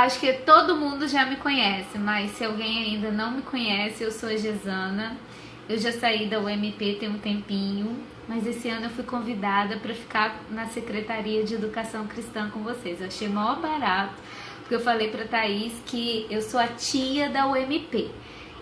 acho que todo mundo já me conhece, mas se alguém ainda não me conhece, eu sou a Gesana. Eu já saí da UMP tem um tempinho, mas esse ano eu fui convidada para ficar na Secretaria de Educação Cristã com vocês. Eu achei mó barato, porque eu falei para Thaís que eu sou a tia da UMP.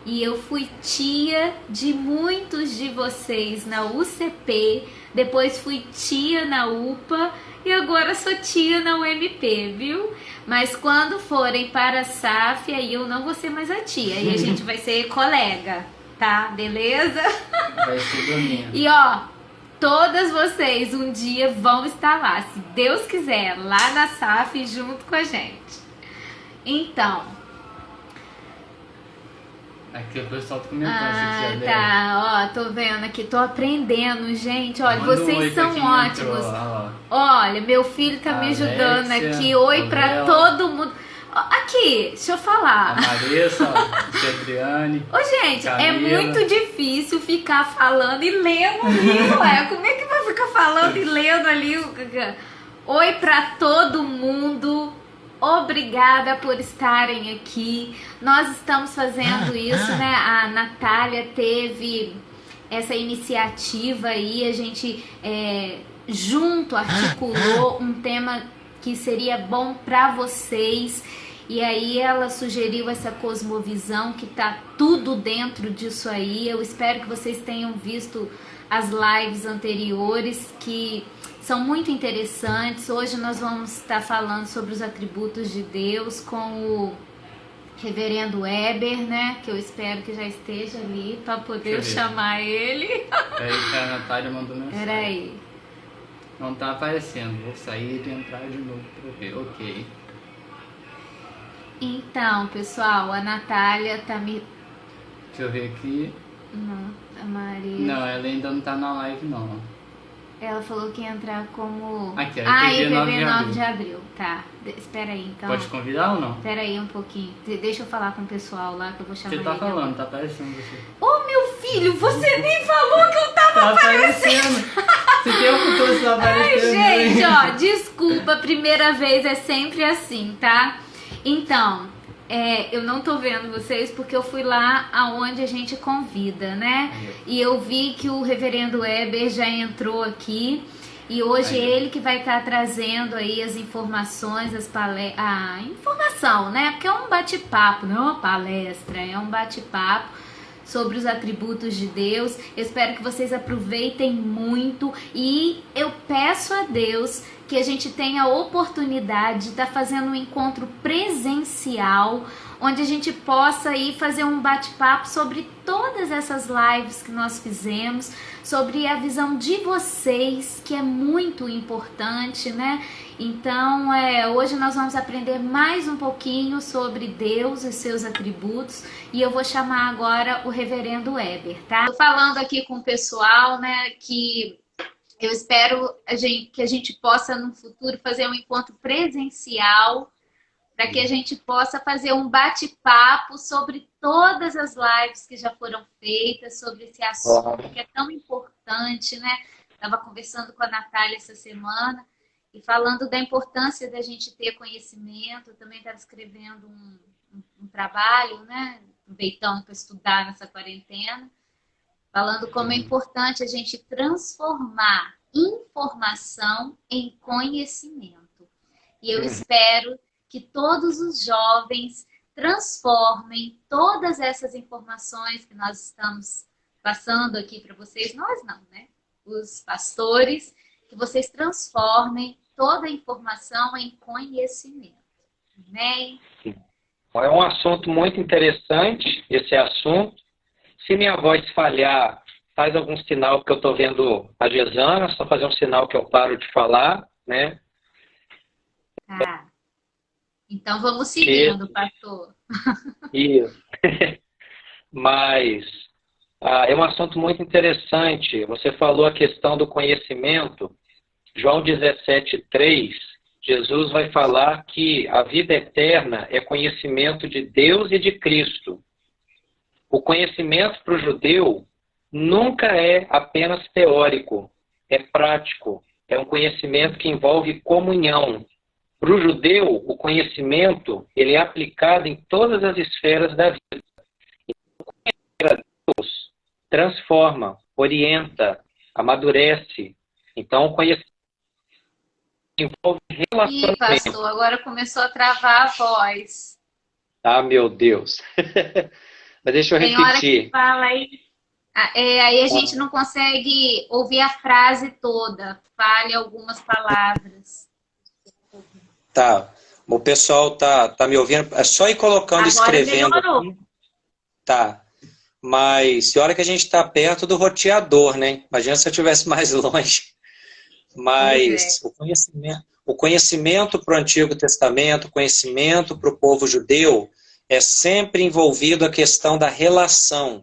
E eu fui tia de muitos de vocês na UCP, depois fui tia na UPA e agora sou tia na UMP, viu? Mas quando forem para a SAF, aí eu não vou ser mais a tia, aí a gente vai ser colega, tá? Beleza? Vai ser dormindo. E ó, todas vocês um dia vão estar lá, se Deus quiser, lá na SAF junto com a gente. Então... Aqui o pessoal tá comentando se quiser. Tá, ó, tô vendo aqui, tô aprendendo, gente. Olha, Manda vocês oi pra são quem ótimos. entrou, Olha, meu filho tá me ajudando Alexia, aqui. Oi pra Gabriela. todo mundo. Ó, aqui, deixa eu A falar. Maressa, a Adriane. Ô, gente, é Camila. muito difícil ficar falando e lendo ali, ué. Como é que vai ficar falando e lendo ali? Oi pra todo mundo. Obrigada por estarem aqui. Nós estamos fazendo isso, né? A Natália teve essa iniciativa aí, a gente junto articulou um tema que seria bom para vocês. E aí ela sugeriu essa cosmovisão que tá tudo dentro disso aí. Eu espero que vocês tenham visto as lives anteriores que são muito interessantes. Hoje nós vamos estar falando sobre os atributos de Deus com o Reverendo Weber, né? Que eu espero que já esteja ali para poder Deixa eu ver. chamar ele. Peraí que a Natália mandou mensagem. Peraí. Não tá aparecendo. Vou sair e entrar de novo pra ver. Ok. Então, pessoal, a Natália tá me... Deixa eu ver aqui. Não, a Maria... Não, ela ainda não tá na live não. Ela falou que ia entrar como... Aqui, ó, IPv IPv 9 9 de abril. Tá, espera aí, então. Pode convidar ou não? Espera aí um pouquinho. Deixa eu falar com o pessoal lá que eu vou chamar Você tá ele falando, agora. tá aparecendo você. Ô, meu filho, você nem falou que eu tava Tá aparecendo. aparecendo! Se tem um futuro, você tá Ai, aparecendo. gente, ó, desculpa, primeira vez é sempre assim, tá? Então, eu não tô vendo vocês porque eu fui lá aonde a gente convida, né? E eu vi que o Reverendo Weber já entrou aqui. E hoje Aí. ele que vai estar trazendo aí as informações, a informação, né? Porque é um bate-papo, não é uma palestra, é um bate-papo sobre os atributos de Deus. Eu espero que vocês aproveitem muito e eu peço a Deus que a gente tenha a oportunidade de estar fazendo um encontro presencial, onde a gente possa aí fazer um bate-papo sobre todas essas lives que nós fizemos, sobre a visão de vocês, que é muito importante, né? Então, hoje nós vamos aprender mais um pouquinho sobre Deus e seus atributos, e eu vou chamar agora o Reverendo Weber, tá? Tô falando aqui com o pessoal, né, que eu espero que a gente possa no futuro fazer um encontro presencial, para que a gente possa fazer um bate-papo sobre todas as lives que já foram feitas, sobre esse assunto que é tão importante, né? Estava conversando com a Natália essa semana e falando da importância da gente ter conhecimento. Eu também estava escrevendo um trabalho, né? Aproveitando para estudar nessa quarentena, falando como é importante a gente transformar informação em conhecimento. E eu espero que todos os jovens transformem todas essas informações que nós estamos passando aqui para vocês, nós não, né? Os pastores, que vocês transformem toda a informação em conhecimento. Amém? É um assunto muito interessante, esse assunto. Se minha voz falhar, faz algum sinal, porque eu estou vendo a Gesana, só fazer um sinal que eu paro de falar, né? Tá. Então vamos seguindo, pastor. Isso. Mas é um assunto muito interessante. Você falou a questão do conhecimento. João 17:3, Jesus vai falar que a vida eterna é conhecimento de Deus e de Cristo. O conhecimento para o judeu nunca é apenas teórico, é prático. É um conhecimento que envolve comunhão. Para o judeu, o conhecimento ele é aplicado em todas as esferas da vida. Deus transforma, orienta, amadurece. Então, o conhecimento envolve Ih, relacionamento. pastor, agora começou a travar a voz. Ah, meu Deus. Mas deixa eu Tem hora que repetir. fala aí. Aí a gente não consegue ouvir a frase toda. Fale algumas palavras. Tá. O pessoal tá me ouvindo. É só ir colocando, Agora escrevendo melhorou. aqui. Tá. Mas tem hora que a gente está perto do roteador, né? Imagina se eu estivesse mais longe. Mas o conhecimento para o Antigo Testamento, o conhecimento para o povo judeu, é sempre envolvido a questão da relação.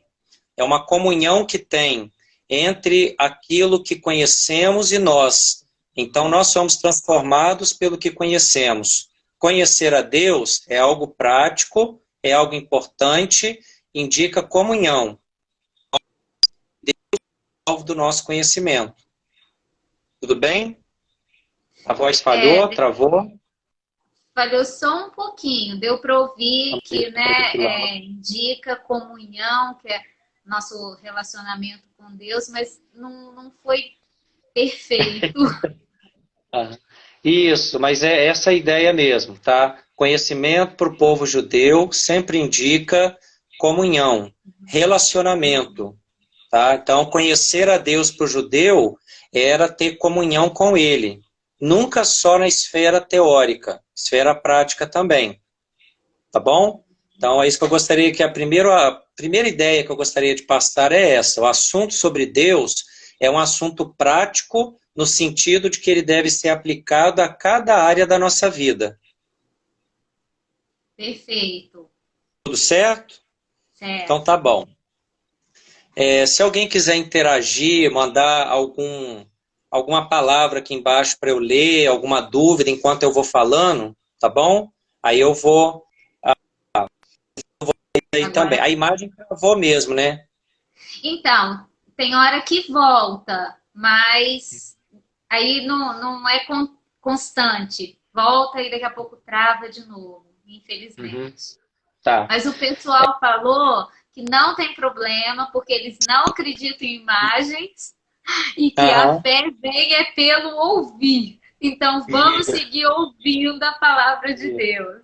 É uma comunhão que tem entre aquilo que conhecemos e nós. Então, nós somos transformados pelo que conhecemos. Conhecer a Deus é algo prático, é algo importante, indica comunhão. Deus é o alvo do nosso conhecimento. Tudo bem? A voz falhou, travou? Falhou só um pouquinho. Deu para ouvir que, né, indica comunhão, que é nosso relacionamento com Deus, mas não foi perfeito. Isso, mas é essa a ideia mesmo, tá? Conhecimento para o povo judeu sempre indica comunhão, relacionamento, tá? Então, conhecer a Deus para o judeu era ter comunhão com ele. Nunca só na esfera teórica, esfera prática também. Tá bom? Então, é isso que eu gostaria que a primeira ideia que eu gostaria de passar é essa. O assunto sobre Deus é um assunto prático no sentido de que ele deve ser aplicado a cada área da nossa vida. Perfeito. Tudo certo? Certo. Então tá bom. Se alguém quiser interagir, mandar alguma palavra aqui embaixo para eu ler, alguma dúvida enquanto eu vou falando, tá bom? Aí eu vou aí Agora... também. A imagem travou mesmo, né? Então, tem hora que volta, mas aí não é constante. Volta e daqui a pouco trava de novo, infelizmente. Uhum. Tá. Mas o pessoal falou que não tem problema, porque eles não acreditam em imagens e que a fé vem é pelo ouvir. Então, vamos seguir ouvindo a palavra de Deus.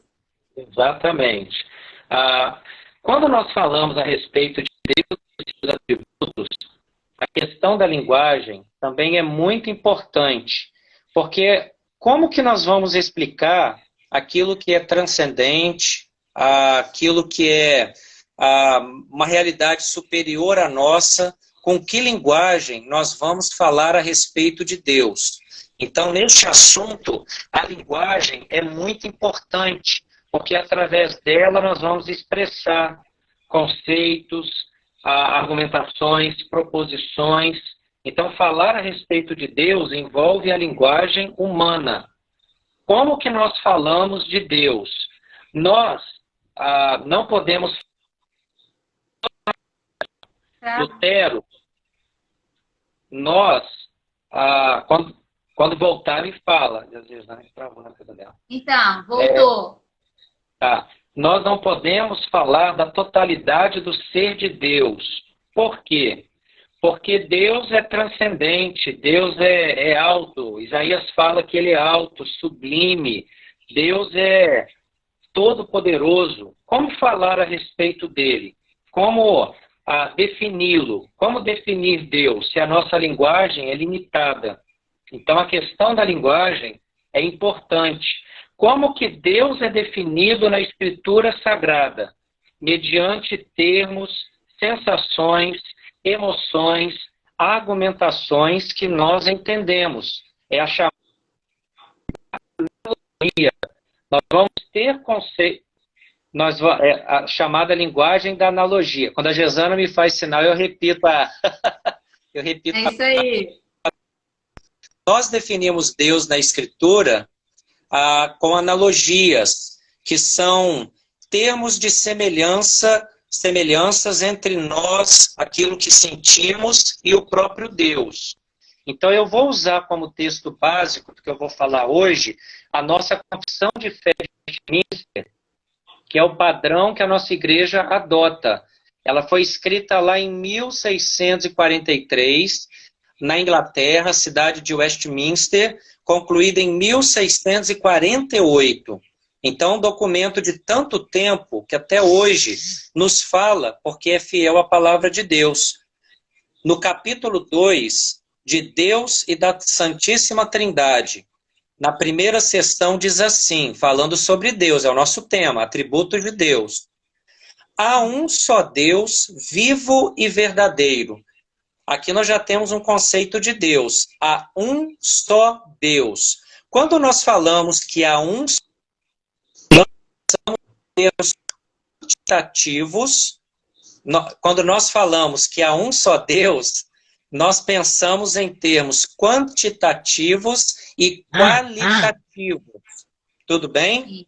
Exatamente. Quando nós falamos a respeito de Deus e seus atributos, a questão da linguagem também é muito importante, porque como que nós vamos explicar aquilo que é transcendente, aquilo que é uma realidade superior à nossa, com que linguagem nós vamos falar a respeito de Deus? Então, neste assunto, a linguagem é muito importante, porque através dela nós vamos expressar conceitos, argumentações, proposições. Então, falar a respeito de Deus envolve a linguagem humana. Como que nós falamos de Deus? Nós não podemos... Lutero, nós, quando voltar, me fala. Então, voltou. Nós não podemos falar da totalidade do ser de Deus. Por quê? Porque Deus é transcendente, Deus é alto. Isaías fala que ele é alto, sublime. Deus é todo-poderoso. Como falar a respeito dele? Como defini-lo? Como definir Deus se a nossa linguagem é limitada? Então, a questão da linguagem é importante. Como que Deus é definido na Escritura Sagrada? Mediante termos, sensações, emoções, argumentações que nós entendemos. É a chamada analogia. Nós vamos ter conceito, a chamada linguagem da analogia. Quando a Gesana me faz sinal, eu repito eu repito. É isso aí. Nós definimos Deus na Escritura com analogias, que são termos de semelhanças entre nós, aquilo que sentimos, e o próprio Deus. Então eu vou usar como texto básico, porque eu vou falar hoje, a nossa confissão de fé de Westminster, que é o padrão que a nossa igreja adota. Ela foi escrita lá em 1643, na Inglaterra, cidade de Westminster, concluída em 1648. Então, um documento de tanto tempo que até hoje nos fala, porque é fiel à palavra de Deus. No capítulo 2, de Deus e da Santíssima Trindade, na primeira sessão diz assim, falando sobre Deus, é o nosso tema, atributos de Deus. Há um só Deus, vivo e verdadeiro. Aqui nós já temos um conceito de Deus. Há um só Deus. Quando nós falamos que há um só Deus, nós somos quantitativos. Quando nós falamos que há um só Deus, nós pensamos em termos quantitativos e qualitativos. Tudo bem?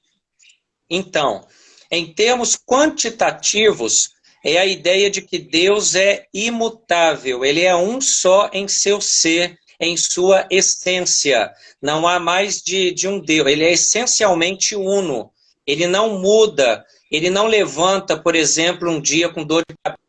Então, em termos quantitativos, é a ideia de que Deus é imutável, ele é um só em seu ser, em sua essência. Não há mais de um Deus, ele é essencialmente uno, ele não muda, ele não levanta, por exemplo, um dia com dor de cabeça,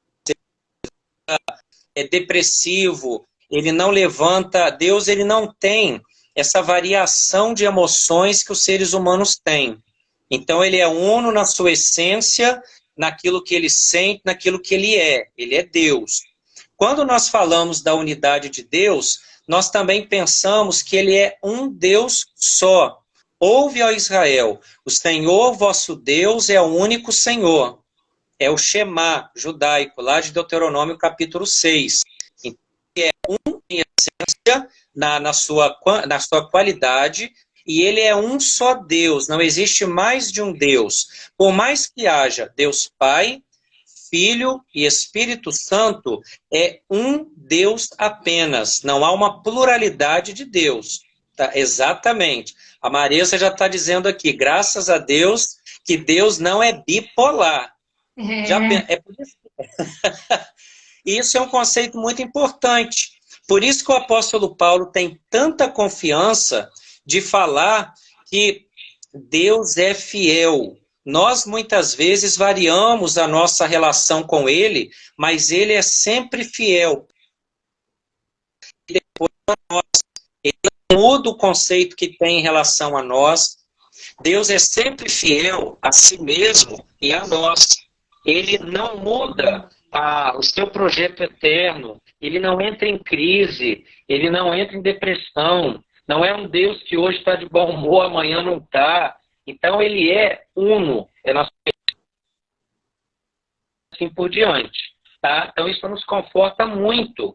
é depressivo, ele não levanta, Deus ele não tem essa variação de emoções que os seres humanos têm. Então ele é uno na sua essência, naquilo que ele sente, naquilo que ele é Deus. Quando nós falamos da unidade de Deus, nós também pensamos que ele é um Deus só. Ouve, ó Israel, o Senhor vosso Deus é o único Senhor. É o Shema judaico, lá de Deuteronômio capítulo 6. Então, ele é um em essência, na sua qualidade, e ele é um só Deus, não existe mais de um Deus. Por mais que haja Deus Pai, Filho e Espírito Santo, é um Deus apenas, não há uma pluralidade de Deus. Tá? Exatamente. A Marisa já está dizendo aqui, graças a Deus, que Deus não é bipolar. É por isso. Isso é um conceito muito importante. Por isso que o apóstolo Paulo tem tanta confiança de falar que Deus é fiel. Nós, muitas vezes, variamos a nossa relação com ele, mas ele é sempre fiel. E depois, ele não muda o conceito que tem em relação a nós. Deus é sempre fiel a si mesmo e a nós. Ele não muda o seu projeto eterno. Ele não entra em crise. Ele não entra em depressão. Não é um Deus que hoje está de bom humor, amanhã não está. Então ele é uno, é nosso assim por diante, tá? Então isso nos conforta muito,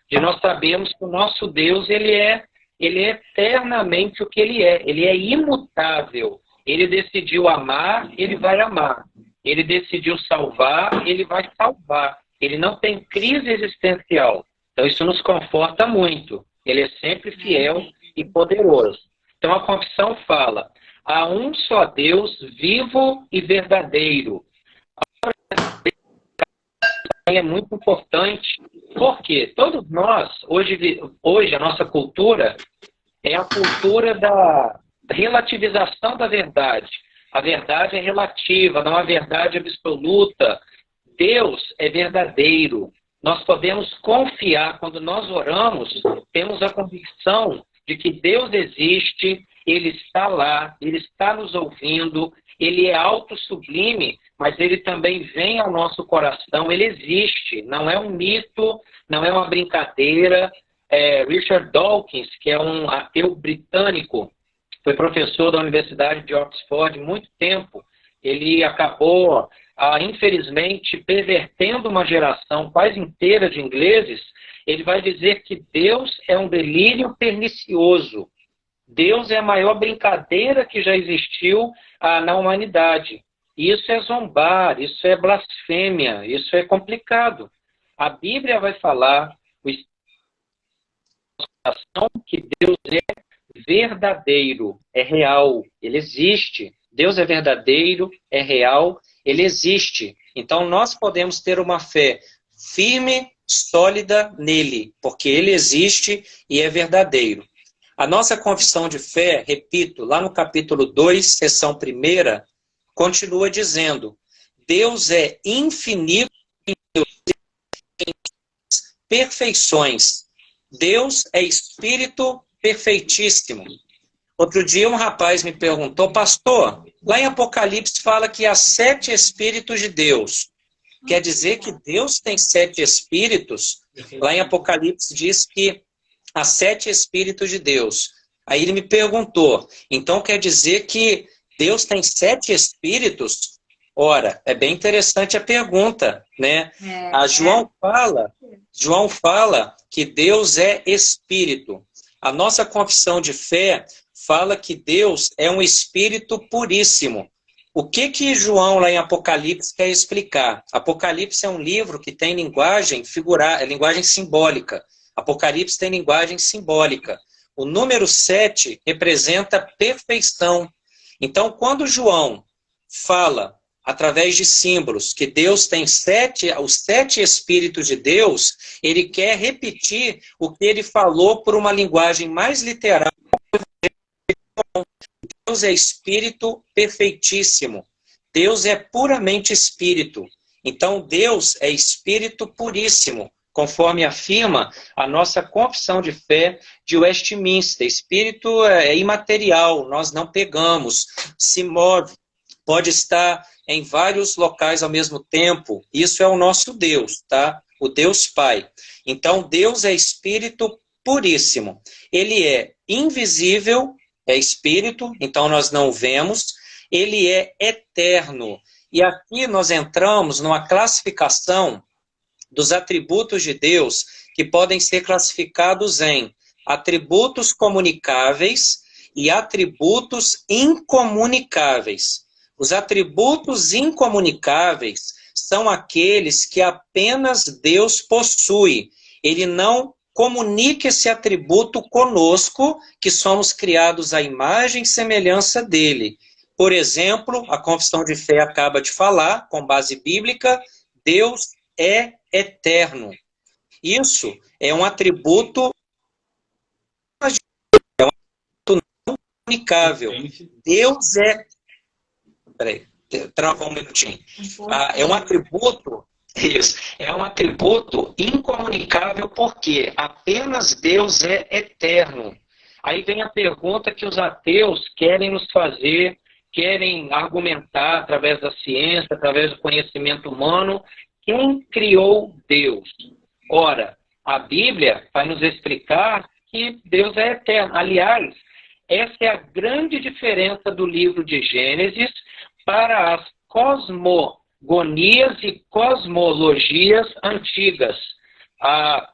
de nós sabermos que o nosso Deus ele é eternamente o que ele é imutável. Ele decidiu amar, ele vai amar. Ele decidiu salvar, ele vai salvar. Ele não tem crise existencial. Então isso nos conforta muito. Ele é sempre fiel e poderoso. Então a confissão fala, há um só Deus vivo e verdadeiro. É muito importante, porque todos nós, hoje a nossa cultura é a cultura da relativização da verdade. A verdade é relativa, não há verdade absoluta. Deus é verdadeiro. Nós podemos confiar, quando nós oramos, temos a convicção de que Deus existe, ele está lá, ele está nos ouvindo, ele é autossublime, mas ele também vem ao nosso coração, ele existe, não é um mito, não é uma brincadeira. Richard Dawkins, que é um ateu britânico, foi professor da Universidade de Oxford muito tempo, ele acabou, infelizmente, pervertendo uma geração quase inteira de ingleses. Ele vai dizer que Deus é um delírio pernicioso. Deus é a maior brincadeira que já existiu na humanidade. Isso é zombar, isso é blasfêmia, isso é complicado. A Bíblia vai falar que Deus é verdadeiro, é real, ele existe. Deus é verdadeiro, é real, ele existe. Então nós podemos ter uma fé firme, sólida nele, porque ele existe e é verdadeiro. A nossa confissão de fé, repito, lá no capítulo 2, seção 1ª, continua dizendo: Deus é infinito em perfeições. Deus é Espírito perfeitíssimo. Outro dia um rapaz me perguntou: pastor, lá em Apocalipse fala que há 7 Espíritos de Deus. Quer dizer que Deus tem 7 Espíritos? Lá em Apocalipse diz que há 7 Espíritos de Deus. Aí ele me perguntou: então quer dizer que Deus tem 7 Espíritos? Ora, é bem interessante a pergunta, né? João fala que Deus é Espírito. A nossa confissão de fé fala que Deus é um Espírito puríssimo. O que João, lá em Apocalipse, quer explicar? Apocalipse é um livro que tem linguagem linguagem simbólica. Apocalipse tem linguagem simbólica. O número 7 representa perfeição. Então, quando João fala, através de símbolos, que Deus tem os 7 Espíritos de Deus, ele quer repetir o que ele falou por uma linguagem mais literal. Deus é Espírito perfeitíssimo. Deus é puramente Espírito. Então, Deus é Espírito puríssimo, conforme afirma a nossa confissão de fé de Westminster. Espírito é imaterial, nós não pegamos, se move, pode estar em vários locais ao mesmo tempo. Isso é o nosso Deus, tá? O Deus Pai. Então, Deus é Espírito puríssimo. Ele é invisível, é Espírito, então nós não vemos. Ele é eterno. E aqui nós entramos numa classificação dos atributos de Deus que podem ser classificados em atributos comunicáveis e atributos incomunicáveis. Os atributos incomunicáveis são aqueles que apenas Deus possui. Ele não comunica esse atributo conosco, que somos criados à imagem e semelhança dele. Por exemplo, a confissão de fé acaba de falar, com base bíblica, Deus é eterno. Isso é um atributo não comunicável. Deus é... Peraí, travou um minutinho. É um atributo... Isso, é um atributo incomunicável porque apenas Deus é eterno. Aí vem a pergunta que os ateus querem nos fazer, querem argumentar através da ciência, através do conhecimento humano. Quem criou Deus? Ora, a Bíblia vai nos explicar que Deus é eterno. Aliás, essa é a grande diferença do livro de Gênesis para as cosmogonias e cosmologias antigas. A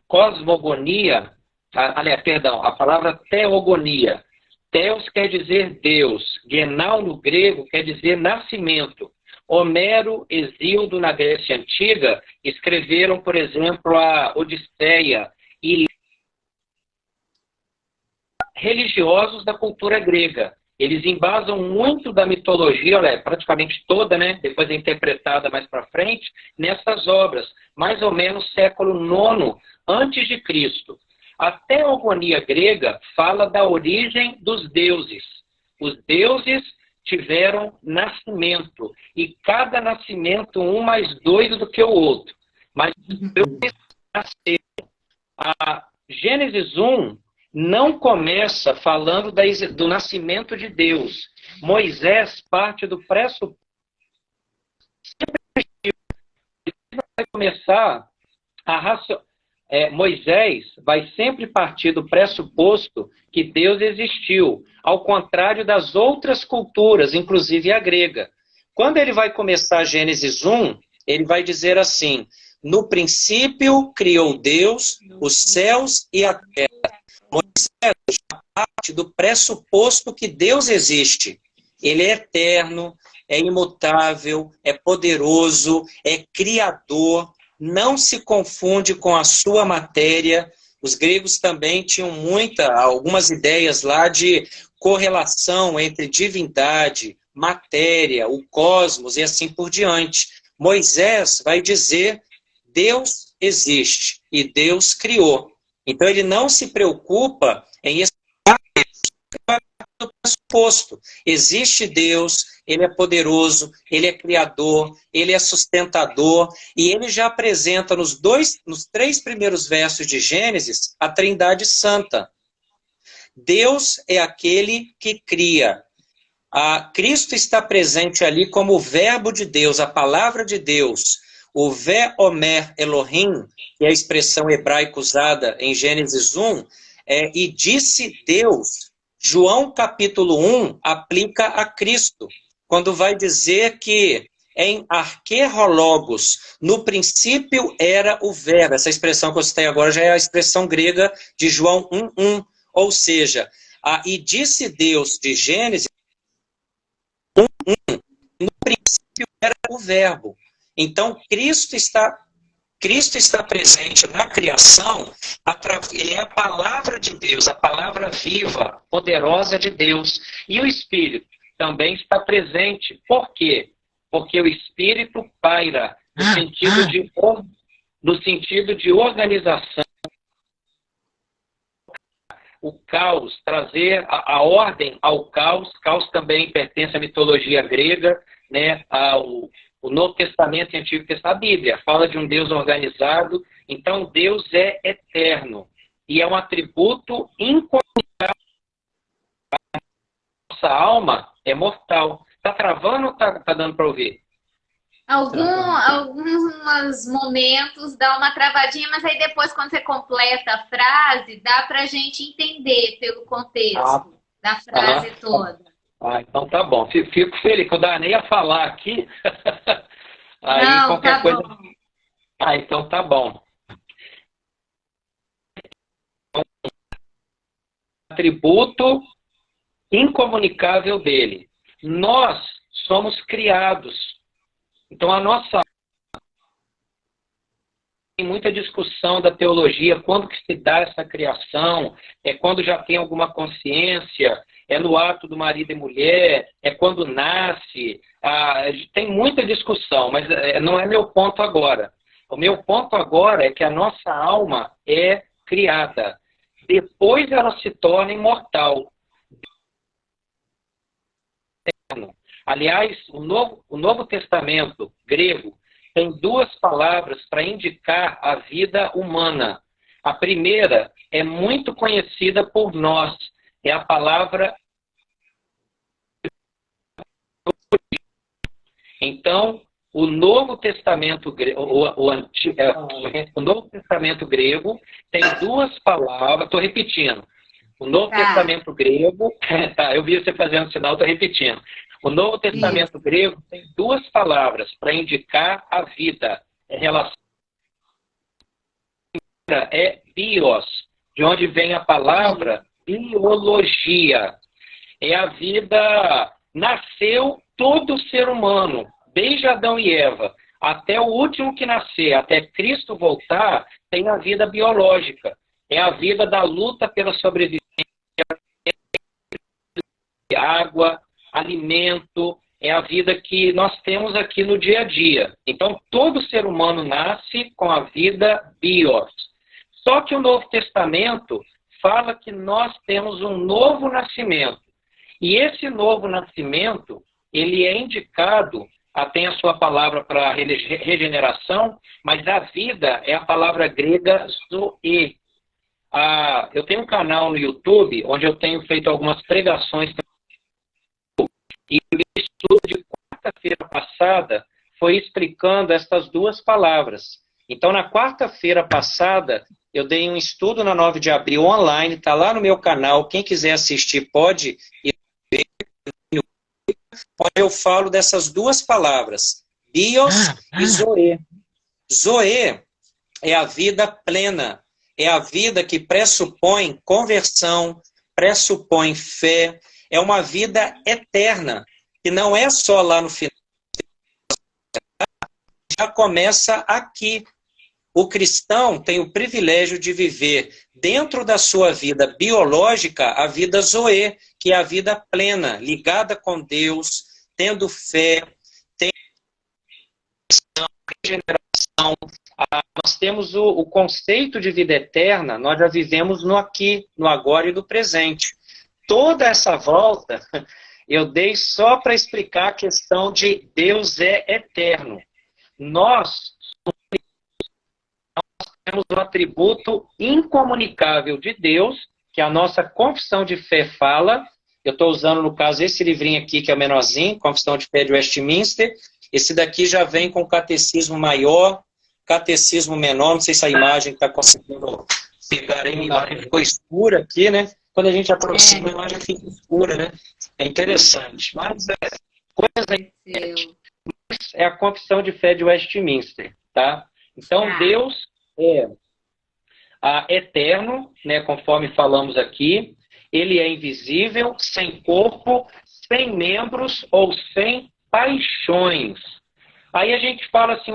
cosmogonia, a palavra teogonia. Teos quer dizer Deus. Genal no grego quer dizer nascimento. Homero, Hesíodo na Grécia Antiga escreveram, por exemplo, a Odisseia e religiosos da cultura grega. Eles embasam muito da mitologia, praticamente toda, né? Depois é interpretada mais para frente, nessas obras, mais ou menos século IX antes de Cristo. A teogonia grega fala da origem dos deuses. Os deuses tiveram nascimento, e cada nascimento um mais doido do que o outro. Mas os deuses nasceram. A Gênesis 1 não começa falando do nascimento de Deus. Moisés parte do pressuposto. Vai começar Moisés vai sempre partir do pressuposto que Deus existiu, ao contrário das outras culturas, inclusive a grega. Quando ele vai começar Gênesis 1, ele vai dizer assim: no princípio criou Deus os céus e a terra. Moisés já parte do pressuposto que Deus existe. Ele é eterno, é imutável, é poderoso, é criador, não se confunde com a sua matéria. Os gregos também tinham algumas ideias lá de correlação entre divindade, matéria, o cosmos e assim por diante. Moisés vai dizer: Deus existe e Deus criou. Então ele não se preocupa em do pressuposto. Existe Deus, Ele é poderoso, Ele é criador, Ele é sustentador, e Ele já apresenta nos 3 primeiros versos de Gênesis a Trindade Santa. Deus é aquele que cria. Cristo está presente ali como o verbo de Deus, a palavra de Deus. O Ve-Omer Elohim, que é a expressão hebraica usada em Gênesis 1, e disse Deus. João capítulo 1 aplica a Cristo, quando vai dizer que em arquerologos, no princípio era o verbo. Essa expressão que eu citei agora já é a expressão grega de João 1:1. Ou seja, e disse Deus de Gênesis 1:1, no princípio era o verbo. Então, Cristo está presente na criação, ele é a palavra de Deus, a palavra viva, poderosa de Deus. E o Espírito também está presente. Por quê? Porque o Espírito paira no sentido de organização, o caos, trazer a ordem ao caos. Caos também pertence à mitologia grega, né, o Novo Testamento e o Antigo Testamento, a Bíblia, fala de um Deus organizado. Então, Deus é eterno. E é um atributo incomunicável. Nossa alma é mortal. Está travando ou está dando para ouvir? Alguns momentos dá uma travadinha, mas aí depois, quando você completa a frase, dá para a gente entender pelo contexto da frase toda. Então tá bom. Fico feliz que eu nem ia falar aqui. Aí não, qualquer tá coisa. Bom. Então tá bom. Atributo incomunicável dele. Nós somos criados. Então a nossa tem muita discussão da teologia, quando que se dá essa criação, é quando já tem alguma consciência, é no ato do marido e mulher, é quando nasce, tem muita discussão, mas não é meu ponto agora. O meu ponto agora é que a nossa alma é criada, depois ela se torna imortal. Aliás, o Novo Testamento grego tem 2 palavras para indicar a vida humana. A primeira é muito conhecida por nós, é a palavra. Então, o Novo Testamento grego, o Novo Testamento grego tem 2 palavras, estou repetindo. O Novo Testamento grego, eu vi você fazendo sinal, estou repetindo. O Novo Testamento grego tem 2 palavras para indicar a vida. É bios, de onde vem a palavra biologia. É a vida, nasceu todo ser humano, desde Adão e Eva, até o último que nascer, até Cristo voltar, tem a vida biológica. É a vida da luta pela sobrevivência, água, alimento, é a vida que nós temos aqui no dia a dia. Então, todo ser humano nasce com a vida bios. Só que o Novo Testamento fala que nós temos um novo nascimento. E esse novo nascimento, ele é indicado, tem a sua palavra para regeneração, mas a vida é a palavra grega zoe. Eu tenho um canal no YouTube, onde eu tenho feito algumas pregações. E o estudo de quarta-feira passada foi explicando essas 2 palavras. Então, na quarta-feira passada, eu dei um estudo na 9 de abril online, está lá no meu canal. Quem quiser assistir pode ir ver, onde eu falo dessas 2 palavras, bios e zoe. Zoe é a vida plena, é a vida que pressupõe conversão, pressupõe fé, é uma vida eterna, que não é só lá no final, já começa aqui. O cristão tem o privilégio de viver dentro da sua vida biológica a vida zoe, que é a vida plena, ligada com Deus, tendo fé, tendo regeneração. Nós temos o conceito de vida eterna, nós já vivemos no aqui, no agora e no presente. Toda essa volta eu dei só para explicar a questão de Deus é eterno. Nós temos um atributo incomunicável de Deus, que a nossa confissão de fé fala. Eu estou usando, no caso, esse livrinho aqui, que é o menorzinho, Confissão de Fé de Westminster. Esse daqui já vem com catecismo maior, catecismo menor. Não sei se a imagem está conseguindo pegar aí, a imagem ficou escura aqui, né? Quando a gente aproxima, a imagem fica escura, né? É interessante. Mas é a Confissão de Fé de Westminster, tá? Então, Deus é eterno, né, conforme falamos aqui. Ele é invisível, sem corpo, sem membros ou sem paixões. Aí a gente fala assim,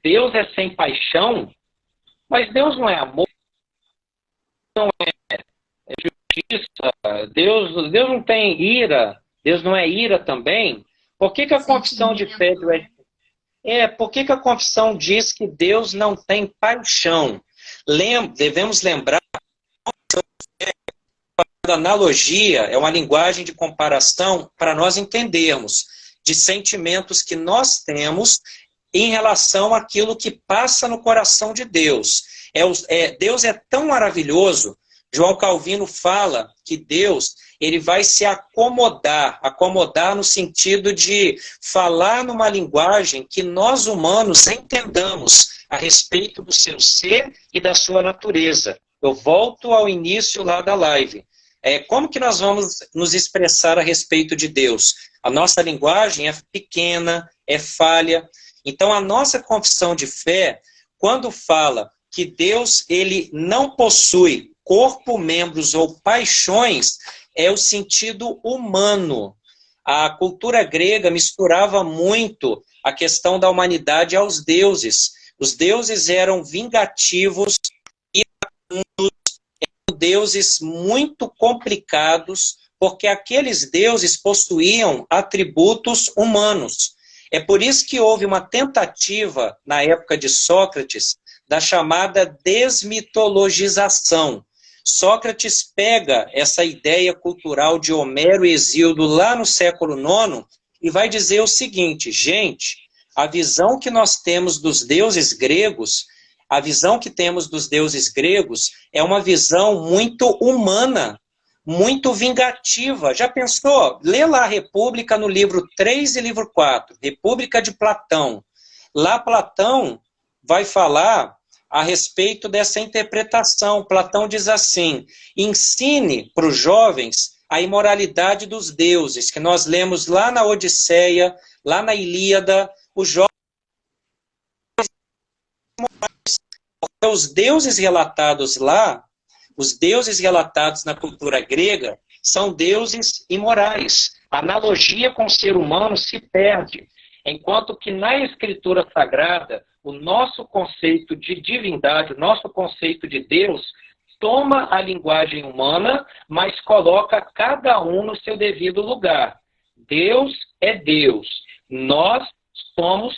Deus é sem paixão, mas Deus não é amor, não é justiça, Deus não tem ira, Deus não é ira também. Por que a confissão de fé por que a confissão diz que Deus não tem paixão? Devemos lembrar que a analogia é uma linguagem de comparação para nós entendermos de sentimentos que nós temos em relação àquilo que passa no coração de Deus. Deus é tão maravilhoso. João Calvino fala que Deus ele vai se acomodar no sentido de falar numa linguagem que nós humanos entendamos a respeito do seu ser e da sua natureza. Eu volto ao início lá da live. Como que nós vamos nos expressar a respeito de Deus? A nossa linguagem é pequena, é falha. Então, a nossa confissão de fé, quando fala que Deus ele não possui corpo, membros ou paixões, é o sentido humano. A cultura grega misturava muito a questão da humanidade aos deuses. Os deuses eram vingativos e eram deuses muito complicados, porque aqueles deuses possuíam atributos humanos. É por isso que houve uma tentativa, na época de Sócrates, da chamada desmitologização. Sócrates pega essa ideia cultural de Homero e Hesíodo lá no século IX e vai dizer o seguinte, gente, a visão que nós temos dos deuses gregos, é uma visão muito humana, muito vingativa. Já pensou? Lê lá a República no livro 3 e livro 4, República de Platão. Lá Platão vai falar a respeito dessa interpretação. Platão diz assim, ensine para os jovens a imoralidade dos deuses, que nós lemos lá na Odisseia, lá na Ilíada, os deuses relatados lá, os deuses relatados na cultura grega, são deuses imorais. A analogia com o ser humano se perde, enquanto que na Escritura Sagrada, o nosso conceito de divindade, o nosso conceito de Deus, toma a linguagem humana, mas coloca cada um no seu devido lugar. Deus é Deus. Nós somos,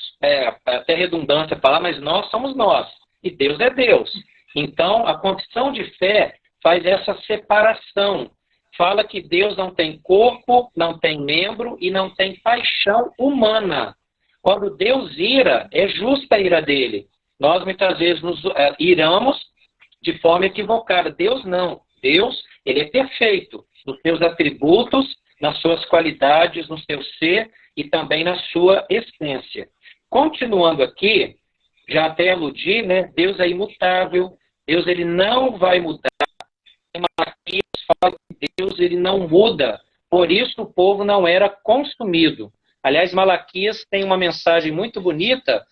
até redundância falar, mas nós somos nós. E Deus é Deus. Então, a confissão de fé faz essa separação. Fala que Deus não tem corpo, não tem membro e não tem paixão humana. Quando Deus ira, é justa a ira dele. Nós muitas vezes nos iramos de forma equivocada. Deus não. Deus, ele é perfeito nos seus atributos, nas suas qualidades, no seu ser e também na sua essência. Continuando aqui, já até aludi, né? Deus é imutável. Deus ele não vai mudar. Malaquias fala que Deus ele não muda. Por isso o povo não era consumido. Aliás, Malaquias tem uma mensagem muito bonita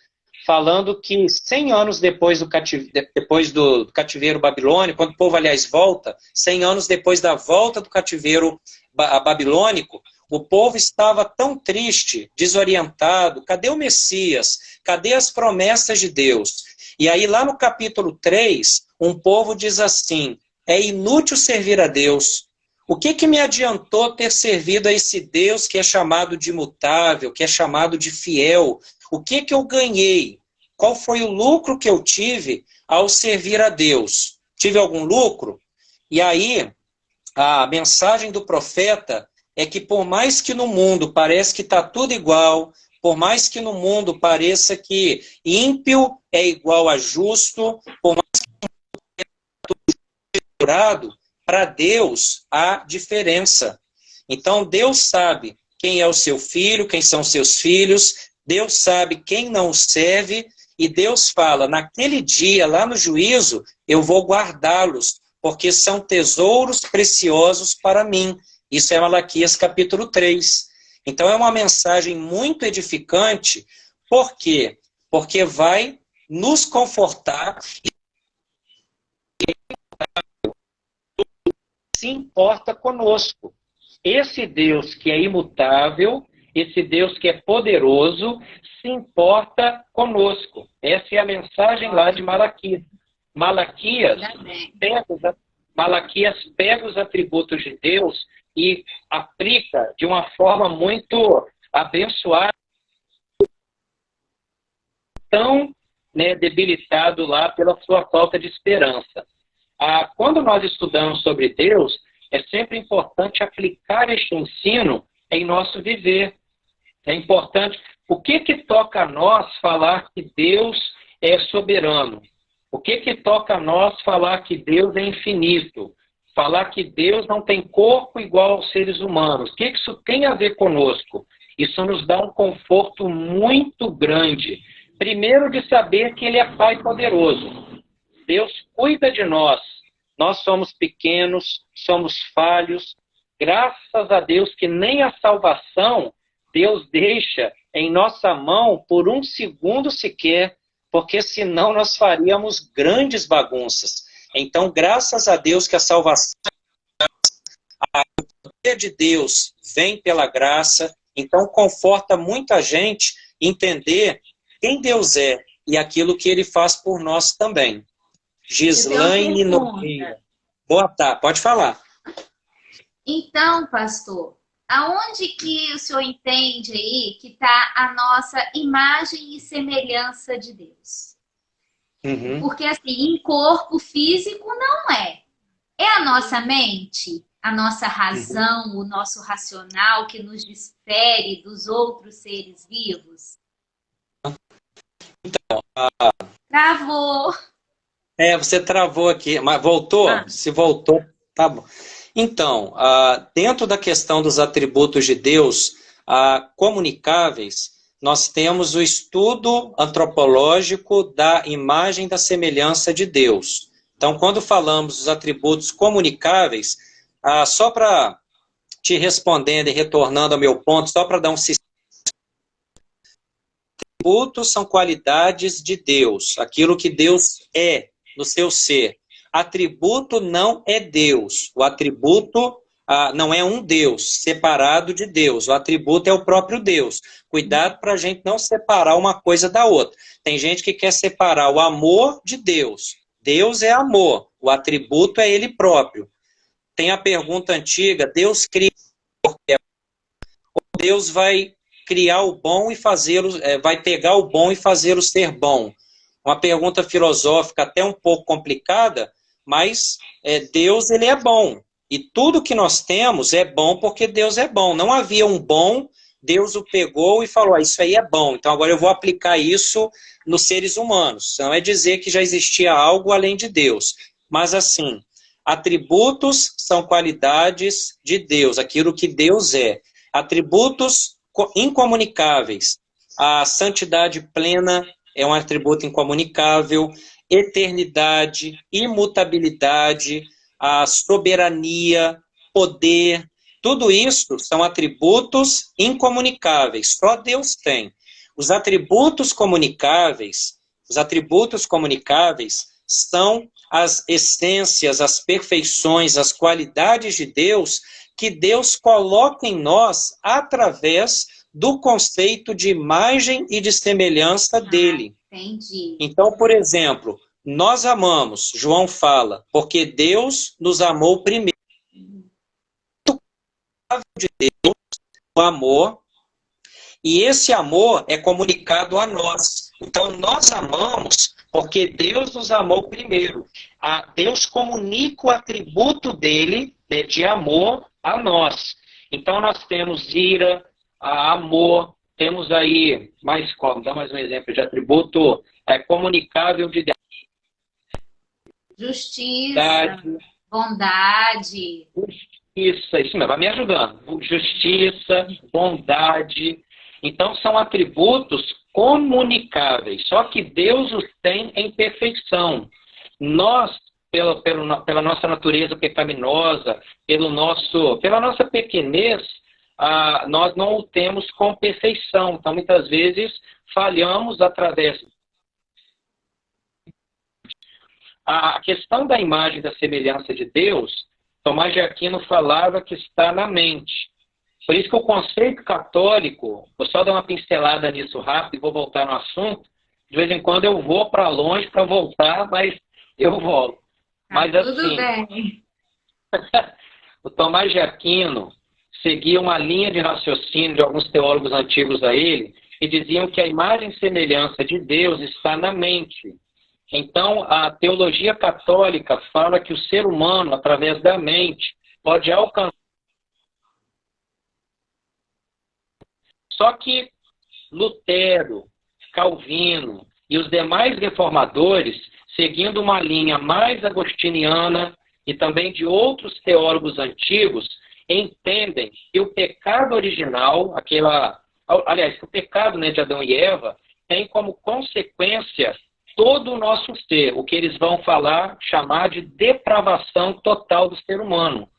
falando que 100 anos depois do cativeiro babilônico, quando o povo, aliás, volta, 100 anos depois da volta do cativeiro babilônico, o povo estava tão triste, desorientado. Cadê o Messias? Cadê as promessas de Deus? E aí, lá no capítulo 3, um povo diz assim, é inútil servir a Deus. O que me adiantou ter servido a esse Deus que é chamado de imutável, que é chamado de fiel? O que eu ganhei qual foi o lucro que eu tive ao servir a Deus? Tive algum lucro? E aí, a mensagem do profeta é que por mais que no mundo pareça que está tudo igual, por mais que no mundo pareça que ímpio é igual a justo, por mais para Deus há diferença. Então Deus sabe quem é o seu filho, quem são seus filhos, Deus sabe quem não o serve, e Deus fala, naquele dia, lá no juízo, eu vou guardá-los, porque são tesouros preciosos para mim. Isso é Malaquias capítulo 3. Então é uma mensagem muito edificante, por quê? Porque vai nos confortar e se importa conosco. Esse Deus que é imutável, esse Deus que é poderoso, se importa conosco. Essa é a mensagem lá de Malaquias. Malaquias pega os atributos de Deus e aplica de uma forma muito abençoada, tão debilitado lá pela sua falta de esperança. Quando nós estudamos sobre Deus, é sempre importante aplicar este ensino em nosso viver. É importante. O que toca a nós falar que Deus é soberano? O que toca a nós falar que Deus é infinito? Falar que Deus não tem corpo igual aos seres humanos? O que isso tem a ver conosco? Isso nos dá um conforto muito grande. Primeiro, de saber que Ele é Pai poderoso. Deus cuida de nós. Nós somos pequenos, somos falhos. Graças a Deus que nem a salvação Deus deixa em nossa mão por um segundo sequer, porque senão nós faríamos grandes bagunças. Então, graças a Deus que a salvação, o poder de Deus vem pela graça, então conforta muita gente entender quem Deus é e aquilo que Ele faz por nós também. Gislaine Nogueira. Boa tarde, pode falar. Então, pastor, aonde que o senhor entende aí que está a nossa imagem e semelhança de Deus? Uhum. Porque assim, em corpo físico não é. É a nossa mente, a nossa razão, o nosso racional que nos difere dos outros seres vivos? Então, Travou. Você travou aqui, mas voltou? Se voltou, tá bom. Então, dentro da questão dos atributos de Deus comunicáveis, nós temos o estudo antropológico da imagem da semelhança de Deus. Então, quando falamos dos atributos comunicáveis, só para te respondendo e retornando ao meu ponto, só para dar um sistema. Atributos são qualidades de Deus, aquilo que Deus é no seu ser. Atributo não é Deus. O atributo não é um Deus separado de Deus. O atributo é o próprio Deus. Cuidado para a gente não separar uma coisa da outra. Tem gente que quer separar o amor de Deus. Deus é amor. O atributo é Ele próprio. Tem a pergunta antiga, Deus cria porque Deus vai criar o bom e fazê-lo, vai pegar o bom e fazê-lo ser bom. Uma pergunta filosófica até um pouco complicada, mas Deus, Ele é bom. E tudo que nós temos é bom porque Deus é bom. Não havia um bom, Deus o pegou e falou, isso aí é bom, então agora eu vou aplicar isso nos seres humanos. Não é dizer que já existia algo além de Deus. Mas assim, atributos são qualidades de Deus, aquilo que Deus é. Atributos incomunicáveis. A santidade plena é um atributo incomunicável, eternidade, imutabilidade, a soberania, poder, tudo isso são atributos incomunicáveis, só Deus tem. Os atributos comunicáveis são as essências, as perfeições, as qualidades de Deus que Deus coloca em nós através do conceito de imagem e de semelhança dele. Entendi. Então, por exemplo, nós amamos, João fala, porque Deus nos amou primeiro. De Deus, o amor, e esse amor é comunicado a nós. Então, nós amamos porque Deus nos amou primeiro. Deus comunica o atributo dele, de amor, a nós. Então, nós temos ira, amor, temos aí, dá mais um exemplo de atributo comunicável de Deus. Justiça, bondade. Justiça, isso mesmo, vai me ajudando. Justiça, bondade. Então, são atributos comunicáveis, só que Deus os tem em perfeição. Nós, pela nossa natureza pecaminosa, pela nossa pequenez, nós não o temos com perfeição. Então, muitas vezes, falhamos através. A questão da imagem da semelhança de Deus, Tomás de Aquino falava que está na mente. Por isso que o conceito católico, vou só dar uma pincelada nisso rápido e vou voltar no assunto. De vez em quando eu vou para longe para voltar, mas eu volto. Mas tudo assim, bem. o Tomás de Aquino seguia uma linha de raciocínio de alguns teólogos antigos a ele, que diziam que a imagem e semelhança de Deus está na mente. Então, a teologia católica fala que o ser humano, através da mente, pode alcançar. Só que Lutero, Calvino e os demais reformadores, seguindo uma linha mais agostiniana e também de outros teólogos antigos, entendem que o pecado original, o pecado, né, de Adão e Eva, tem como consequência todo o nosso ser, o que eles vão chamar de depravação total do ser humano.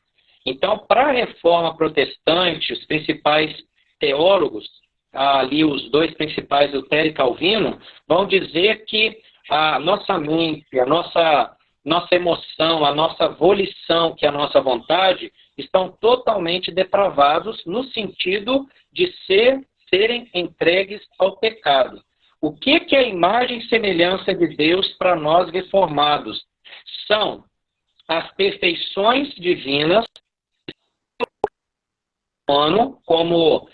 Então, para a reforma protestante, os principais teólogos, ali os dois principais, Lutero e Calvino, vão dizer que a nossa mente, a nossa emoção, a nossa volição, que é a nossa vontade, estão totalmente depravados no sentido de serem entregues ao pecado. O que é a imagem e semelhança de Deus para nós reformados? São as perfeições divinas, como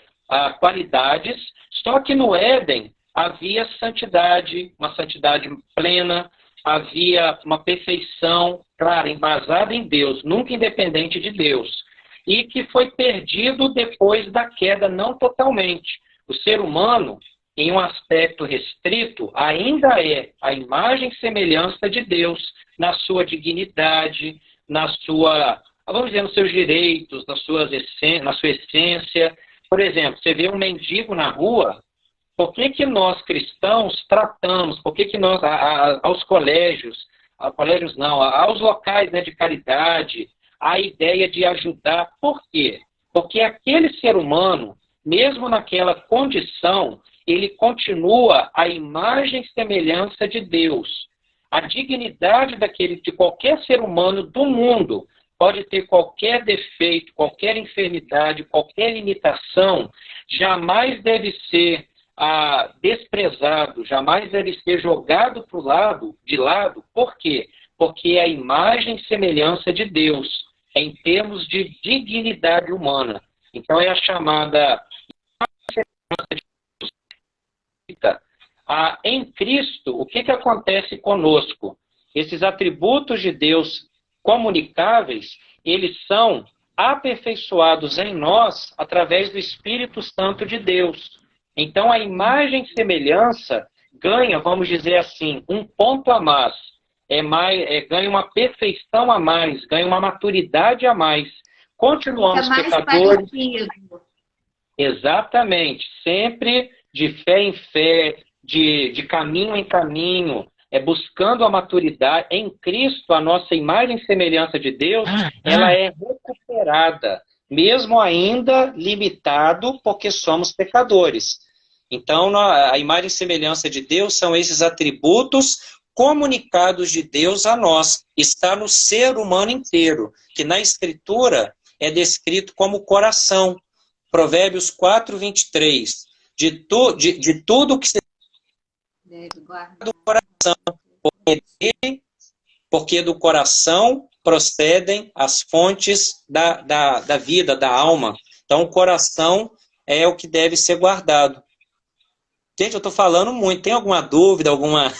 qualidades, só que no Éden havia santidade, uma santidade plena, havia uma perfeição, claro, embasada em Deus, nunca independente de Deus, e que foi perdido depois da queda, não totalmente. O ser humano, em um aspecto restrito, ainda é a imagem e semelhança de Deus, na sua dignidade, vamos dizer, nos seus direitos, na sua essência. Por exemplo, você vê um mendigo na rua, por que nós cristãos tratamos, por que nós, aos aos locais, né, de caridade, a ideia de ajudar, por quê? Porque aquele ser humano, mesmo naquela condição, ele continua a imagem e semelhança de Deus. A dignidade de qualquer ser humano do mundo pode ter qualquer defeito, qualquer enfermidade, qualquer limitação, jamais deve ser desprezado, jamais deve ser jogado de lado. Por quê? Porque é a imagem e semelhança de Deus, em termos de dignidade humana. Então é a chamada em Cristo. O que acontece conosco? Esses atributos de Deus comunicáveis, eles são aperfeiçoados em nós através do Espírito Santo de Deus. Então a imagem e semelhança ganha, vamos dizer assim, um ponto a mais, ganha uma perfeição a mais, ganha uma maturidade a mais. Continuamos pecadores. Parecido. Exatamente, sempre de fé em fé, de caminho em caminho, buscando a maturidade. Em Cristo, a nossa imagem e semelhança de Deus, ela é recuperada, mesmo ainda limitado, porque somos pecadores. Então, a imagem e semelhança de Deus são esses atributos comunicados de Deus a nós. Está no ser humano inteiro, que na Escritura é descrito como coração. Provérbios 4:23. De tudo que se do coração, porque do coração procedem as fontes da vida, da alma. Então, o coração é o que deve ser guardado. Gente, eu tô falando muito. Tem alguma dúvida, alguma...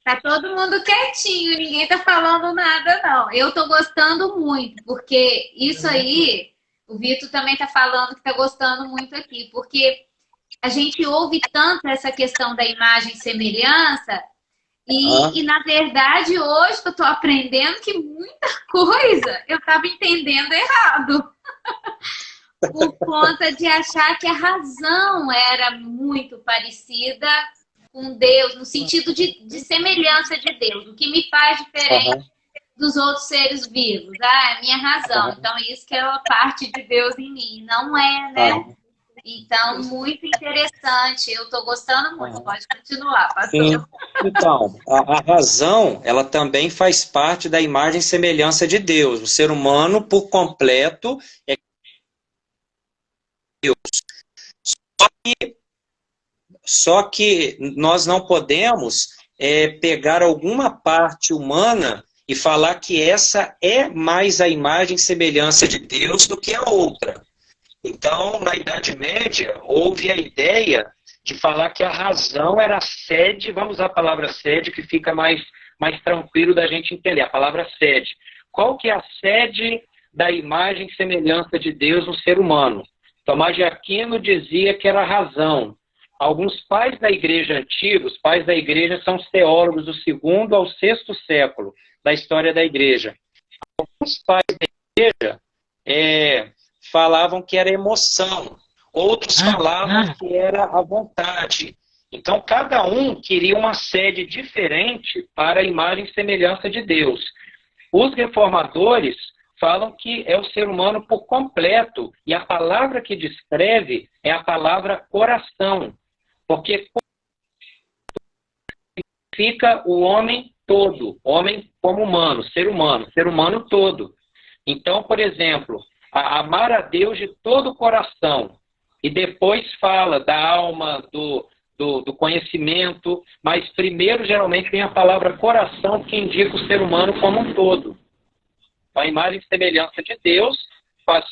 Tá todo mundo quietinho, ninguém tá falando nada, não. Eu tô gostando muito, porque isso aí, o Vitor também tá falando que tá gostando muito aqui, porque a gente ouve tanto essa questão da imagem e semelhança, e na verdade, hoje eu tô aprendendo que muita coisa eu tava entendendo errado. Por conta de achar que a razão era muito parecida com Deus, no sentido de semelhança de Deus, o que me faz diferente dos outros seres vivos. Ah, é a minha razão. Então, isso que é uma parte de Deus em mim. Não é, né? Então, muito interessante. Eu estou gostando muito. Pode continuar, pastor. Sim. Então, a razão, ela também faz parte da imagem e semelhança de Deus. O ser humano, por completo, é Deus. Só que nós não podemos pegar alguma parte humana e falar que essa é mais a imagem e semelhança de Deus do que a outra. Então, na Idade Média, houve a ideia de falar que a razão era a sede, vamos usar a palavra sede, que fica mais tranquilo da gente entender, a palavra sede. Qual que é a sede da imagem e semelhança de Deus no ser humano? Tomás de Aquino dizia que era a razão. Alguns pais da igreja antiga, os pais da igreja são os teólogos do 2º ao 6º século da história da igreja. Alguns pais da igreja falavam que era emoção, outros falavam que era a vontade. Então, cada um queria uma sede diferente para a imagem e semelhança de Deus. Os reformadores falam que é o ser humano por completo, e a palavra que descreve é a palavra coração, porque significa o homem todo, homem como humano, ser humano todo. Então, por exemplo, amar a Deus de todo o coração, e depois fala da alma, do conhecimento, mas primeiro geralmente vem a palavra coração, que indica o ser humano como um todo. A imagem e semelhança de Deus faz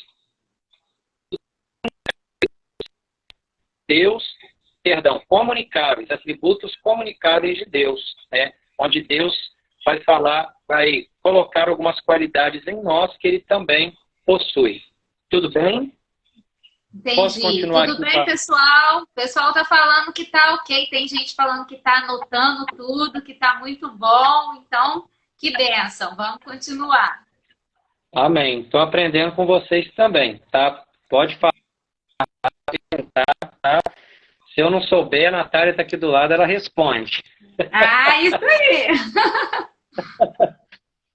comunicáveis, atributos comunicáveis de Deus, né? Onde Deus vai colocar algumas qualidades em nós que ele também possui. Tudo bem? Entendi. Posso continuar Tudo aqui, bem, pessoal? O pessoal tá falando que tá ok, tem gente falando que tá anotando tudo, que tá muito bom, então, que bênção, vamos continuar. Amém. Estou aprendendo com vocês também, tá? Pode falar, tá? Se eu não souber, a Natália está aqui do lado, ela responde. Ah, isso aí!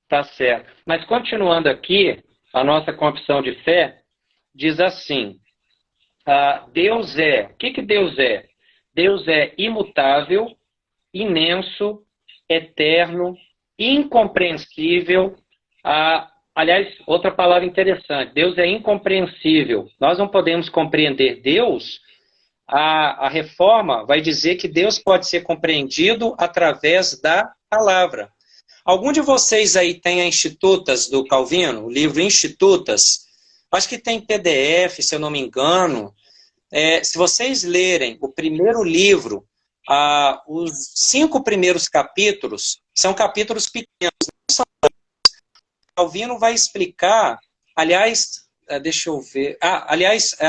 Tá certo. Mas continuando aqui, a nossa confissão de fé diz assim, Deus é... O que Deus é? Deus é imutável, imenso, eterno, incompreensível. Aliás, outra palavra interessante, Deus é incompreensível. Nós não podemos compreender Deus. A reforma vai dizer que Deus pode ser compreendido através da palavra. Algum de vocês aí tem a Institutas do Calvino, o livro Institutas? Acho que tem PDF, se eu não me engano. Se vocês lerem o primeiro livro, os 5 primeiros capítulos são capítulos pequenos. Calvino vai explicar, aliás, deixa eu ver,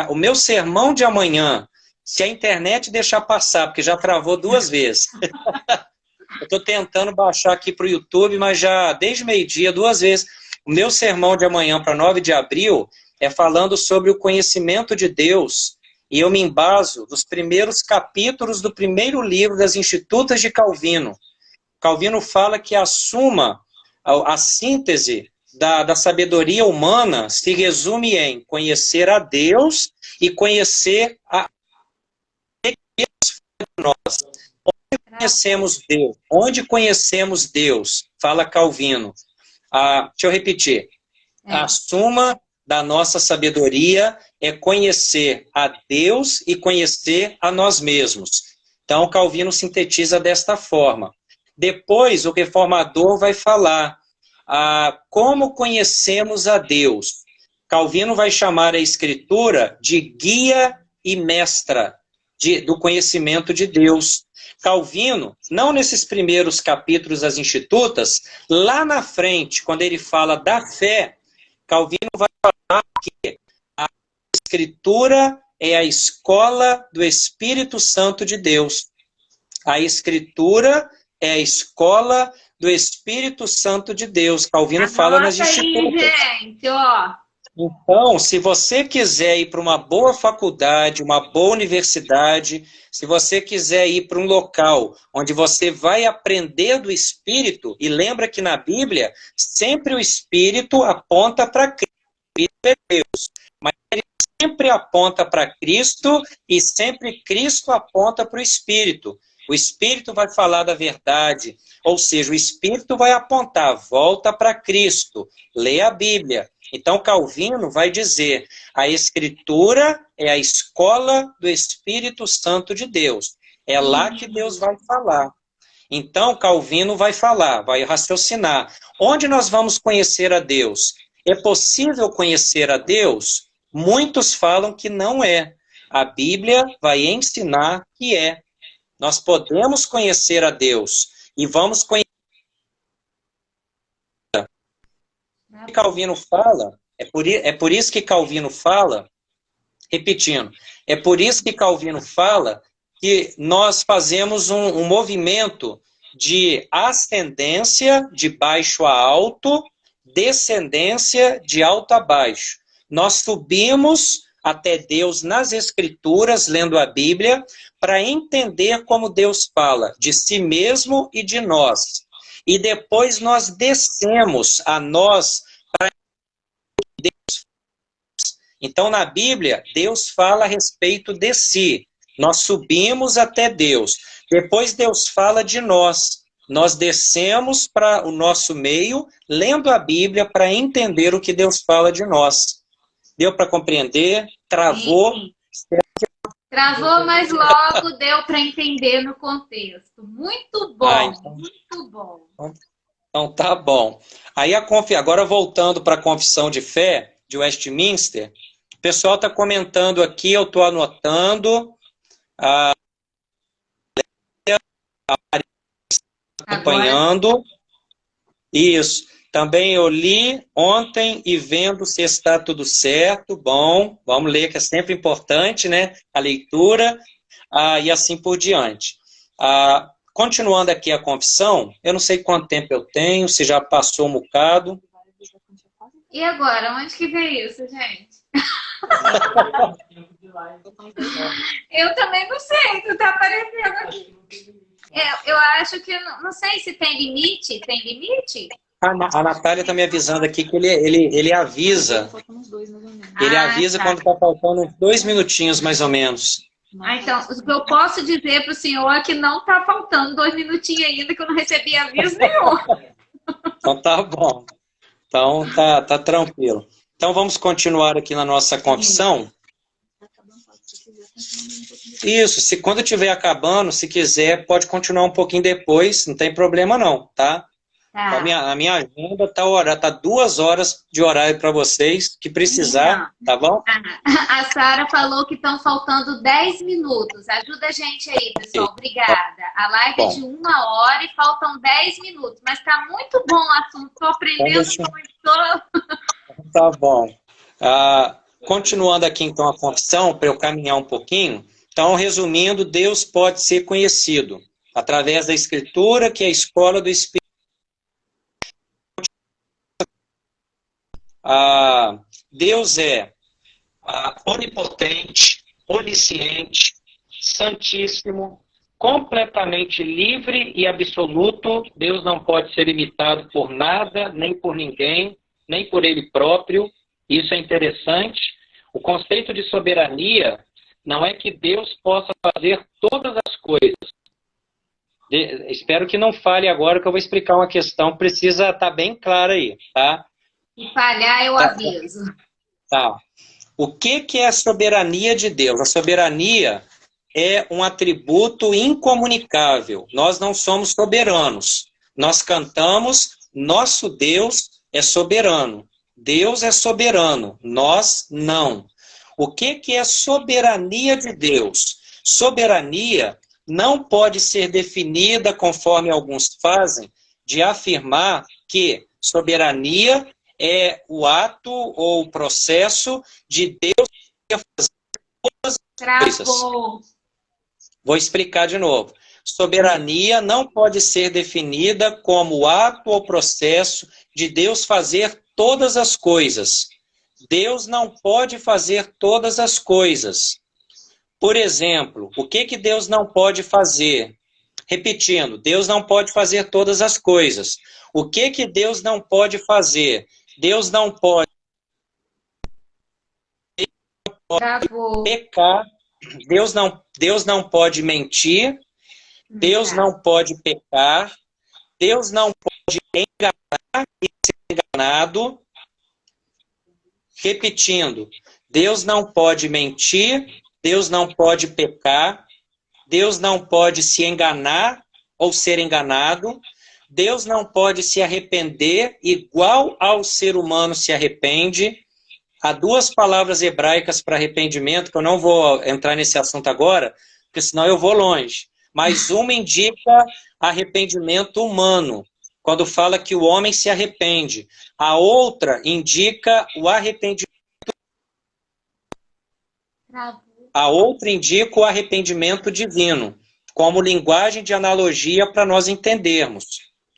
o meu sermão de amanhã, se a internet deixar passar, porque já travou 2 vezes. Eu estou tentando baixar aqui para o YouTube, mas já desde meio-dia, 2 vezes. O meu sermão de amanhã para 9 de abril é falando sobre o conhecimento de Deus, e eu me embaso dos primeiros capítulos do primeiro livro das Institutas de Calvino. Calvino fala que a síntese da sabedoria humana se resume em conhecer a Deus e conhecer a Deus nós. Conhecemos Deus. Onde conhecemos Deus? Fala Calvino. Deixa eu repetir. A suma da nossa sabedoria é conhecer a Deus e conhecer a nós mesmos. Então, Calvino sintetiza desta forma. Depois, o reformador vai falar como conhecemos a Deus. Calvino vai chamar a Escritura de guia e mestra. do conhecimento de Deus. Calvino, não nesses primeiros capítulos das Institutas, lá na frente, quando ele fala da fé, Calvino vai falar que a Escritura é a escola do Espírito Santo de Deus. A Escritura é a escola do Espírito Santo de Deus. Calvino fala nas Institutas. Aí, gente, ó. Então, se você quiser ir para uma boa faculdade, uma boa universidade, se você quiser ir para um local onde você vai aprender do Espírito, e lembra que na Bíblia, sempre o Espírito aponta para Cristo, o Espírito é Deus, mas ele sempre aponta para Cristo e sempre Cristo aponta para o Espírito. O Espírito vai falar da verdade, ou seja, o Espírito vai apontar, volta para Cristo, lê a Bíblia. Então, Calvino vai dizer, a Escritura é a escola do Espírito Santo de Deus. É lá que Deus vai falar. Então, Calvino vai falar, vai raciocinar. Onde nós vamos conhecer a Deus? É possível conhecer a Deus? Muitos falam que não é. A Bíblia vai ensinar que é. Nós podemos conhecer a Deus e vamos conhecer. Calvino fala, é por isso que Calvino fala, repetindo, é por isso que Calvino fala que nós fazemos um movimento de ascendência de baixo a alto, descendência de alto a baixo. Nós subimos até Deus nas Escrituras, lendo a Bíblia, para entender como Deus fala de si mesmo e de nós. E depois nós descemos a nós para Deus. Então, na Bíblia, Deus fala a respeito de si. Nós subimos até Deus. Depois Deus fala de nós. Nós descemos para o nosso meio, lendo a Bíblia para entender o que Deus fala de nós. Deu para compreender? Travou? Sim. Travou, mas logo deu para entender no contexto. Muito bom, muito bom. Então tá bom. Aí agora voltando para a confissão de fé de Westminster, o pessoal está comentando aqui, eu estou anotando. A Maria está acompanhando. Agora? Isso. Também eu li ontem e vendo se está tudo certo. Bom, vamos ler, que é sempre importante, né? A leitura e assim por diante. Continuando aqui a confissão, eu não sei quanto tempo eu tenho, se já passou um bocado. E agora, onde que veio isso, gente? Eu também não sei, tu tá aparecendo aqui. Eu acho que, não sei se tem limite. Tem limite? A Natália está me avisando aqui que ele avisa. Ele avisa quando está faltando uns 2 minutinhos, mais ou menos. Então, o que eu posso dizer para o senhor é que não está faltando 2 minutinhos ainda, que eu não recebi aviso nenhum. Então tá bom. Então tá tranquilo. Então vamos continuar aqui na nossa confissão. Isso, quando estiver acabando, se quiser, pode continuar um pouquinho depois, não tem problema não, tá? Tá. A minha agenda tá 2 horas de horário para vocês, que precisar, tá bom? A Sara falou que estão faltando 10 minutos. Ajuda a gente aí, pessoal. Obrigada. A live é de 1 hora e faltam 10 minutos. Mas tá muito bom o assunto. Estou aprendendo muito. Tá bom. Continuando aqui, então, a confissão, para eu caminhar um pouquinho. Então, resumindo, Deus pode ser conhecido através da Escritura, que é a escola do Espírito. Deus é onipotente, onisciente, santíssimo, completamente livre e absoluto. Deus não pode ser imitado por nada, nem por ninguém, nem por ele próprio. Isso é interessante. O conceito de soberania não é que Deus possa fazer todas as coisas. Espero que não falhe agora, que eu vou explicar uma questão, precisa estar bem clara aí, tá? Se falhar, eu aviso. Tá. O que é a soberania de Deus? A soberania é um atributo incomunicável. Nós não somos soberanos. Nós cantamos, nosso Deus é soberano. Deus é soberano, nós não. O que é soberania de Deus? Soberania não pode ser definida, conforme alguns fazem, de afirmar que soberania é o ato ou o processo de Deus fazer todas as coisas. Vou explicar de novo. Soberania não pode ser definida como o ato ou processo de Deus fazer todas as coisas. Deus não pode fazer todas as coisas. Por exemplo, o que Deus não pode fazer? Repetindo, Deus não pode fazer todas as coisas. O que Deus não pode fazer? Deus não pode pecar, Deus não pode mentir, Deus não pode pecar, Deus não pode enganar e ser enganado. Repetindo, Deus não pode mentir, Deus não pode pecar, Deus não pode se enganar ou ser enganado, Deus não pode se arrepender igual ao ser humano se arrepende. Há duas palavras hebraicas para arrependimento, que eu não vou entrar nesse assunto agora, porque senão eu vou longe. Mas uma indica arrependimento humano, quando fala que o homem se arrepende. A outra indica o arrependimento. A outra indica o arrependimento divino, como linguagem de analogia para nós entendermos,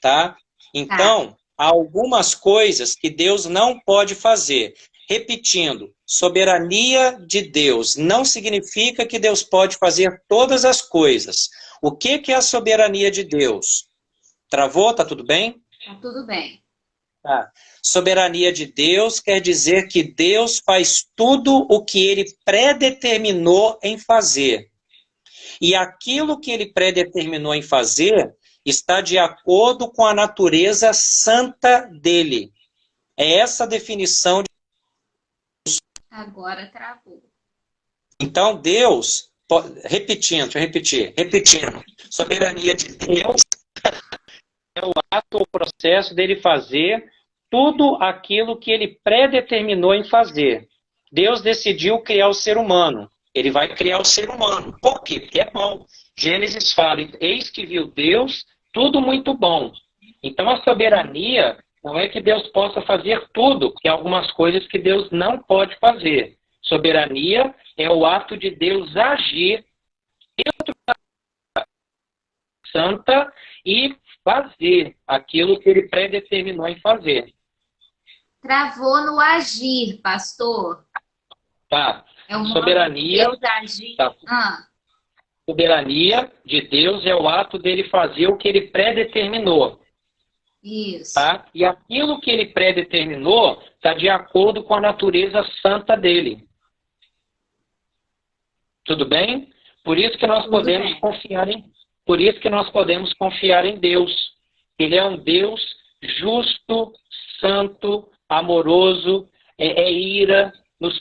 tá? Então, há algumas coisas que Deus não pode fazer. Repetindo, soberania de Deus não significa que Deus pode fazer todas as coisas. O que é a soberania de Deus? Travou? Tá tudo bem? Tá tudo bem. Tá. Soberania de Deus quer dizer que Deus faz tudo o que Ele predeterminou em fazer. E aquilo que Ele predeterminou em fazer está de acordo com a natureza santa dEle. É essa a definição de... Agora travou. Então Deus, repetindo, soberania de Deus é o ato ou processo dele fazer tudo aquilo que ele predeterminou em fazer. Deus decidiu criar o ser humano. Ele vai criar o ser humano. Por quê? Porque é bom. Gênesis fala, eis que viu Deus, tudo muito bom. Então a soberania não é que Deus possa fazer tudo, porque há algumas coisas que Deus não pode fazer. Soberania é o ato de Deus agir dentro da santa e fazer aquilo que ele predeterminou em fazer. Travou no agir, pastor. Tá. É uma Soberania. Deus agir. Tá. Soberania de Deus é o ato dele fazer o que ele predeterminou. Isso. Tá? E aquilo que ele predeterminou está de acordo com a natureza santa dele. Tudo bem? Por isso que nós podemos confiar em Deus. Ele é um Deus justo, santo, amoroso, é ira, nos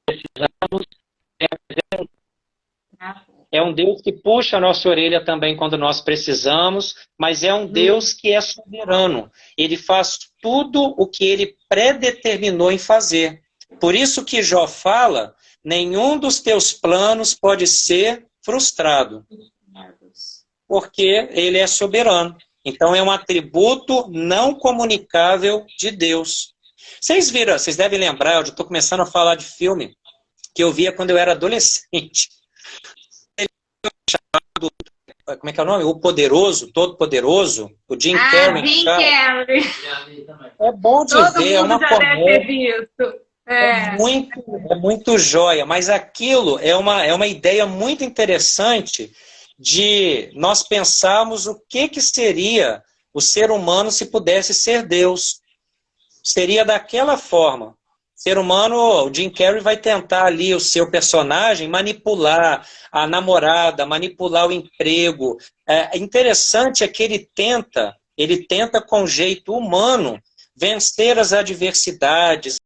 precisamos. É um Deus que puxa a nossa orelha também quando nós precisamos, mas é um Deus que é soberano. Ele faz tudo o que ele predeterminou em fazer. Por isso que Jó fala, nenhum dos teus planos pode ser frustrado. Porque ele é soberano. Então é um atributo não comunicável de Deus. Vocês viram, vocês devem lembrar, eu estou começando a falar de filme que eu via quando eu era adolescente. Como é que é o nome? O Poderoso, Todo-Poderoso, o Jim Carrey. Jim Carrey. É bom de Todo ver, é uma mundo já deve ter comédia. visto. É muito joia, mas aquilo é uma ideia muito interessante de nós pensarmos o que seria o ser humano se pudesse ser Deus. Seria daquela forma. O ser humano, o Jim Carrey vai tentar ali o seu personagem manipular a namorada, manipular o emprego. Interessante é que ele tenta com jeito humano vencer as adversidades,